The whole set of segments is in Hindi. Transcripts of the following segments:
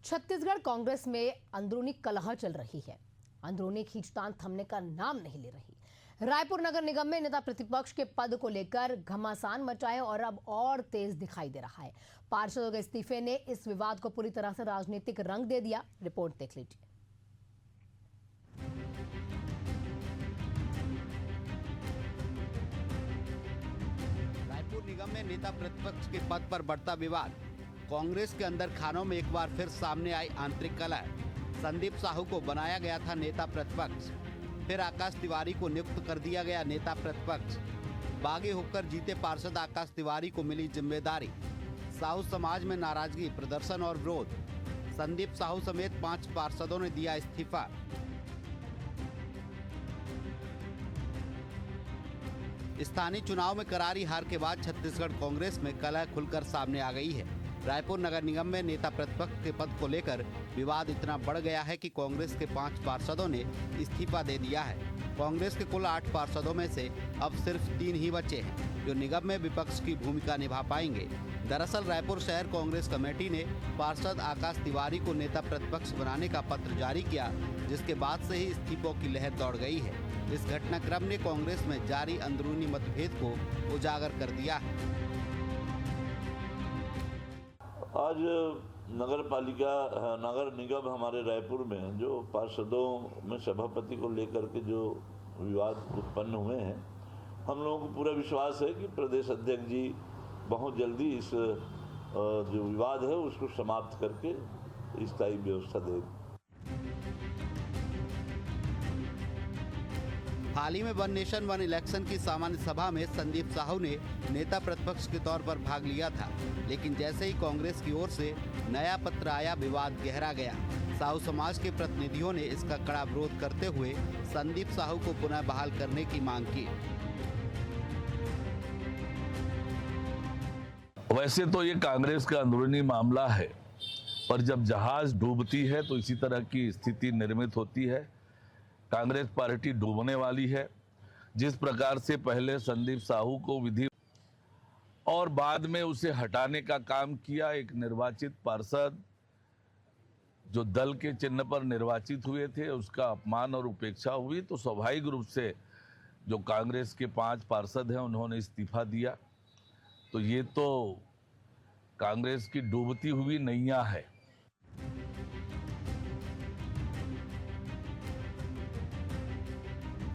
छत्तीसगढ़ कांग्रेस में अंदरूनी कलह चल रही है। अंदरूनी खींचतान थमने का नाम नहीं ले रही। रायपुर नगर निगम में नेता प्रतिपक्ष के पद को लेकर घमासान मचा है और अब और तेज दिखाई दे रहा है। पार्षदों के इस्तीफे ने इस विवाद को पूरी तरह से राजनीतिक रंग दे दिया। रिपोर्ट देख लीजिए। रायपुर निगम में नेता प्रतिपक्ष के पद पर बढ़ता विवाद। कांग्रेस के अंदर खानों में एक बार फिर सामने आई आंतरिक कलह। संदीप साहू को बनाया गया था नेता प्रतिपक्ष, फिर आकाश तिवारी को नियुक्त कर दिया गया नेता प्रतिपक्ष। बागी होकर जीते पार्षद आकाश तिवारी को मिली जिम्मेदारी। साहू समाज में नाराजगी, प्रदर्शन और विरोध। संदीप साहू समेत 5 पार्षदों ने दिया इस्तीफा। स्थानीय चुनाव में करारी हार के बाद छत्तीसगढ़ कांग्रेस में कलह खुलकर सामने आ गई है। रायपुर नगर निगम में नेता प्रतिपक्ष के पद को लेकर विवाद इतना बढ़ गया है कि कांग्रेस के 5 पार्षदों ने इस्तीफा दे दिया है। कांग्रेस के कुल 8 पार्षदों में से अब सिर्फ 3 ही बचे हैं जो निगम में विपक्ष की भूमिका निभा पाएंगे। दरअसल रायपुर शहर कांग्रेस कमेटी ने पार्षद आकाश तिवारी को नेता प्रतिपक्ष बनाने का पत्र जारी किया, जिसके बाद से ही इस्तीफों की लहर दौड़ गई है। इस घटनाक्रम ने कांग्रेस में जारी अंदरूनी मतभेद को उजागर कर दिया है। आज नगर निगम हमारे रायपुर में जो पार्षदों में सभापति को लेकर के जो विवाद उत्पन्न हुए हैं, हम लोगों को पूरा विश्वास है कि प्रदेश अध्यक्ष जी बहुत जल्दी इस जो विवाद है उसको समाप्त करके स्थायी व्यवस्था देंगे। हाल ही में वन नेशन वन इलेक्शन की सामान्य सभा में संदीप साहू ने नेता प्रतिपक्ष के तौर पर भाग लिया था, लेकिन जैसे ही कांग्रेस की ओर से नया पत्र आया, विवाद गहरा गया। साहू समाज के प्रतिनिधियों ने इसका कड़ा विरोध करते हुए संदीप साहू को पुनः बहाल करने की मांग की। वैसे तो ये कांग्रेस का अंदरूनी मामला है, पर जब जहाज डूबती है तो इसी तरह की स्थिति निर्मित होती है। कांग्रेस पार्टी डूबने वाली है। जिस प्रकार से पहले संदीप साहू को विधि और बाद में उसे हटाने का काम किया एक निर्वाचित पार्षद जो दल के चिन्ह पर निर्वाचित हुए थे, उसका अपमान और उपेक्षा हुई, तो स्वाभाविक रूप से जो कांग्रेस के 5 पार्षद हैं उन्होंने इस्तीफा दिया। तो ये तो कांग्रेस की डूबती हुई नैया है।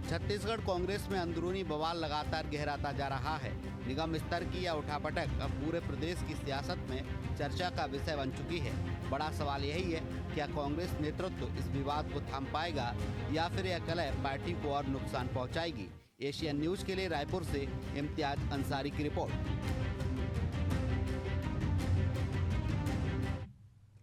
छत्तीसगढ़ कांग्रेस में अंदरूनी बवाल लगातार गहराता जा रहा है। निगम स्तर की यह उठापटक अब पूरे प्रदेश की सियासत में चर्चा का विषय बन चुकी है। बड़ा सवाल यही है, क्या कांग्रेस नेतृत्व इस विवाद को थाम पाएगा या फिर यह कलह पार्टी को और नुकसान पहुंचाएगी। एशियन न्यूज के लिए रायपुर से इम्तियाज अंसारी की रिपोर्ट।